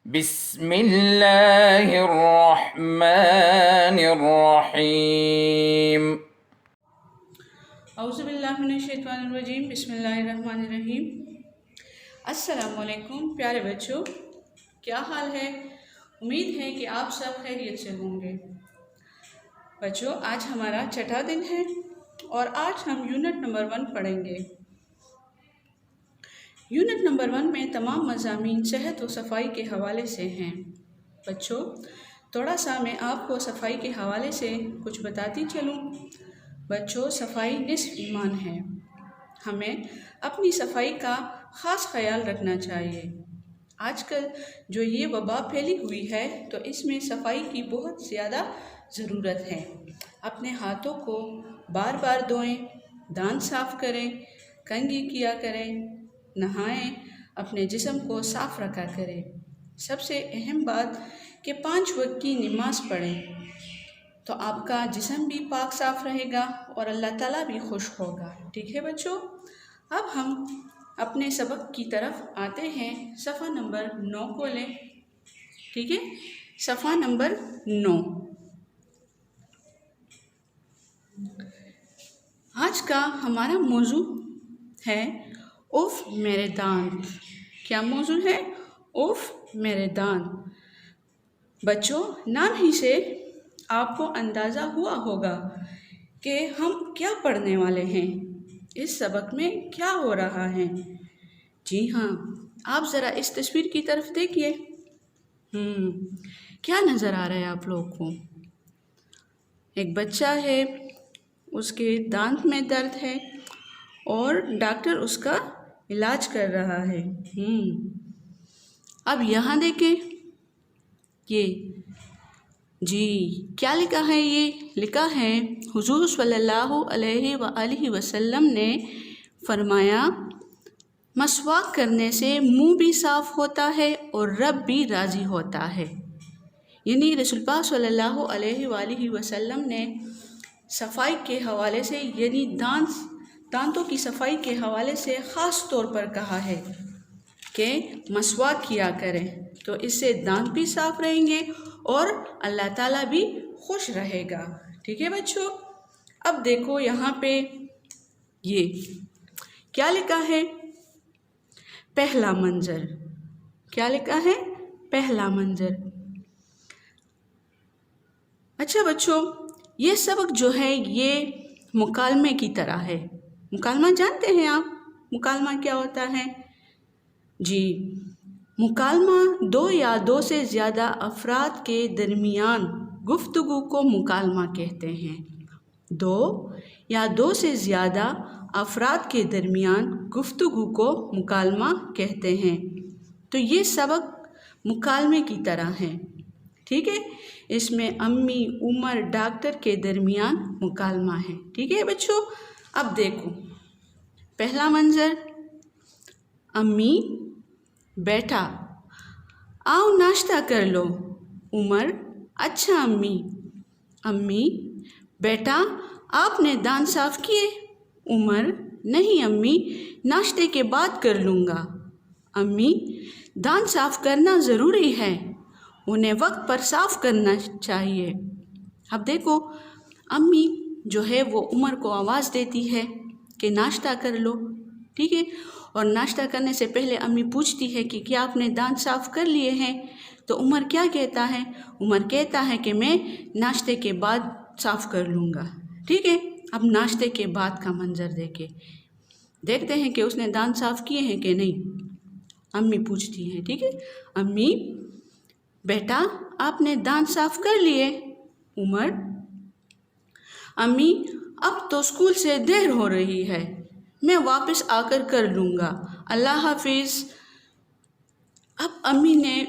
بسم اللہ الرحمن الرحیم۔ اعوذ باللہ من الشیطان الرجیم، بسم اللہ الرحمن الرحیم۔ السلام علیکم پیارے بچوں، کیا حال ہے؟ امید ہے کہ آپ سب خیریت سے ہوں گے۔ بچوں، آج ہمارا چھٹا دن ہے اور آج ہم یونٹ نمبر 1 پڑھیں گے۔ یونٹ نمبر 1 میں تمام مضامین صحت و صفائی کے حوالے سے ہیں۔ بچوں، تھوڑا سا میں آپ کو صفائی کے حوالے سے کچھ بتاتی چلوں۔ بچوں، صفائی نصف ایمان ہے۔ ہمیں اپنی صفائی کا خاص خیال رکھنا چاہیے۔ آج کل جو یہ وبا پھیلی ہوئی ہے تو اس میں صفائی کی بہت زیادہ ضرورت ہے۔ اپنے ہاتھوں کو بار بار دھوئیں، دانت صاف کریں، کنگھی کیا کریں، نہائیں، اپنے جسم کو صاف رکھا کریں۔ سب سے اہم بات کہ 5 وقت کی نماز پڑھیں تو آپ کا جسم بھی پاک صاف رہے گا اور اللہ تعالیٰ بھی خوش ہوگا۔ ٹھیک ہے بچوں، اب ہم اپنے سبق کی طرف آتے ہیں۔ صفحہ نمبر 9 کو لیں۔ ٹھیک ہے، صفحہ نمبر 9۔ آج کا ہمارا موضوع ہے اوف میرے دانت۔ کیا موضوع ہے؟ اوف میرے دانت۔ بچوں، نام ہی سے آپ کو اندازہ ہوا ہوگا کہ ہم کیا پڑھنے والے ہیں، اس سبق میں کیا ہو رہا ہے۔ جی ہاں، آپ ذرا اس تصویر کی طرف دیکھیے۔ کیا نظر آ رہا ہے آپ لوگوں کو؟ ایک بچہ ہے، اس کے دانت میں درد ہے اور ڈاکٹر اس کا علاج کر رہا ہے۔ اب یہاں دیکھیں، یہ جی کیا لکھا ہے؟ یہ لکھا ہے حضور صلی اللہ علیہ وآلہ وسلم نے فرمایا، مسواک کرنے سے منہ بھی صاف ہوتا ہے اور رب بھی راضی ہوتا ہے۔ یعنی رسول پاک صلی اللہ علیہ وآلہ وسلم نے صفائی کے حوالے سے، یعنی دانتوں کی صفائی کے حوالے سے خاص طور پر کہا ہے کہ مسواک کیا کریں، تو اس سے دانت بھی صاف رہیں گے اور اللہ تعالیٰ بھی خوش رہے گا۔ ٹھیک ہے بچوں، اب دیکھو یہاں پہ یہ کیا لکھا ہے؟ پہلا منظر۔ کیا لکھا ہے؟ پہلا منظر۔ اچھا بچوں، یہ سبق جو ہے یہ مکالمے کی طرح ہے۔ مکالمہ جانتے ہیں آپ؟ مکالمہ کیا ہوتا ہے؟ جی، مکالمہ 2 یا 2 سے زیادہ افراد کے درمیان گفتگو کو مکالمہ کہتے ہیں۔ 2 یا 2 سے زیادہ افراد کے درمیان گفتگو کو مکالمہ کہتے ہیں۔ تو یہ سبق مکالمے کی طرح ہے۔ ٹھیک ہے، اس میں امی، عمر، ڈاکٹر کے درمیان مکالمہ ہے۔ ٹھیک ہے بچوں، اب دیکھو پہلا منظر۔ امی، بیٹا آؤ ناشتہ کر لو۔ عمر، اچھا امی۔ امی، بیٹا آپ نے دانت صاف کیے؟ عمر، نہیں امی، ناشتے کے بعد کر لوں گا۔ امی، دانت صاف کرنا ضروری ہے، انہیں وقت پر صاف کرنا چاہیے۔ اب دیکھو امی جو ہے وہ عمر کو آواز دیتی ہے کہ ناشتہ کر لو۔ ٹھیک ہے، اور ناشتہ کرنے سے پہلے امی پوچھتی ہے کہ کیا آپ نے دانت صاف کر لیے ہیں؟ تو عمر کیا کہتا ہے؟ عمر کہتا ہے کہ میں ناشتے کے بعد صاف کر لوں گا۔ ٹھیک ہے، اب ناشتے کے بعد کا منظر دیکھتے ہیں کہ اس نے دانت صاف کیے ہیں کہ نہیں۔ امی پوچھتی ہے، ٹھیک ہے، امی، بیٹا آپ نے دانت صاف کر لیے؟ عمر، امی اب تو اسکول سے دیر ہو رہی ہے، میں واپس آ کر لوں گا، اللہ حافظ۔ اب امی نے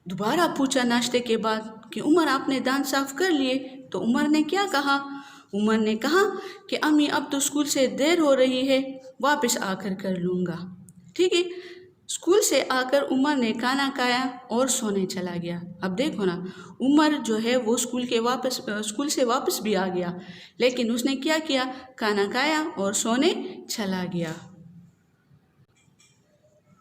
دوبارہ پوچھا ناشتے کے بعد کہ عمر آپ نے دانت صاف کر لیے؟ تو عمر نے کیا کہا؟ عمر نے کہا کہ امی اب تو اسکول سے دیر ہو رہی ہے، واپس آ کر لوں گا۔ ٹھیک ہے، اسکول سے آ کر عمر نے کھانا کھایا اور سونے چلا گیا۔ اب دیکھو نا، عمر جو ہے وہ اسکول سے واپس بھی آ گیا، لیکن اس نے کیا کیا؟ کھانا کھایا اور سونے چلا گیا۔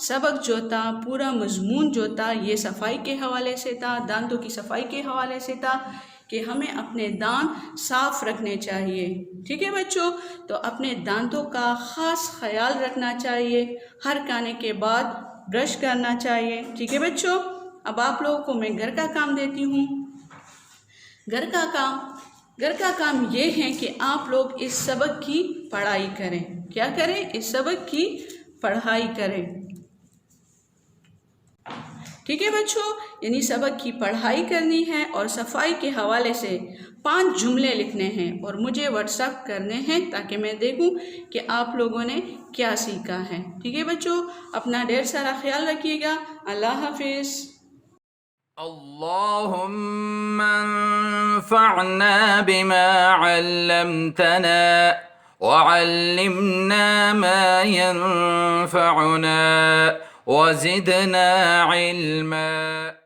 سبق جو تھا، پورا مضمون جو تھا یہ صفائی کے حوالے سے تھا، دانتوں کی صفائی کے حوالے سے تھا کہ ہمیں اپنے دانت صاف رکھنے چاہیے. ٹھیک ہے بچوں، تو اپنے دانتوں کا خاص خیال رکھنا چاہیے، ہر کھانے کے بعد برش کرنا چاہیے. ٹھیک ہے بچوں، اب آپ لوگوں کو میں گھر کا کام دیتی ہوں. گھر کا کام یہ ہے کہ آپ لوگ اس سبق کی پڑھائی کریں. کیا کریں؟ اس سبق کی پڑھائی کریں. ٹھیک ہے بچوں، یعنی سبق کی پڑھائی کرنی ہے اور صفائی کے حوالے سے 5 جملے لکھنے ہیں اور مجھے واٹس ایپ کرنے ہیں تاکہ میں دیکھوں کہ آپ لوگوں نے کیا سیکھا ہے. ٹھیک ہے بچوں، اپنا ڈھیر سارا خیال رکھیے گا. اللہ حافظ. اللهم انفعنا بما علمتنا وعلمنا ما ينفعنا وزدنا علما.